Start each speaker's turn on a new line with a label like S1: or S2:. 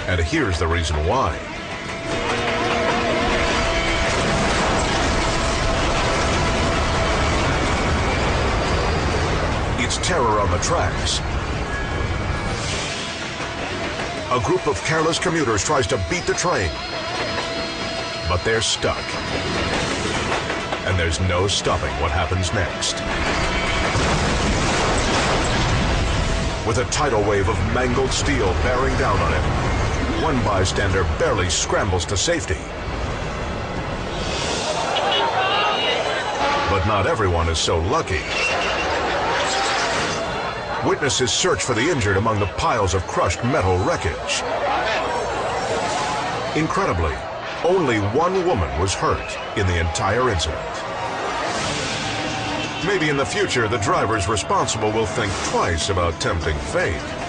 S1: And here's the reason why. It's terror on the tracks. A group of careless commuters tries to beat the train, but they're stuck. And there's no stopping what happens next. With a tidal wave of mangled steel bearing down on him, one bystander barely scrambles to safety. But not everyone is so lucky. Witnesses search for the injured among the piles of crushed metal wreckage. Incredibly, only one woman was hurt in the entire incident. Maybe in the future, the drivers responsible will think twice about tempting fate.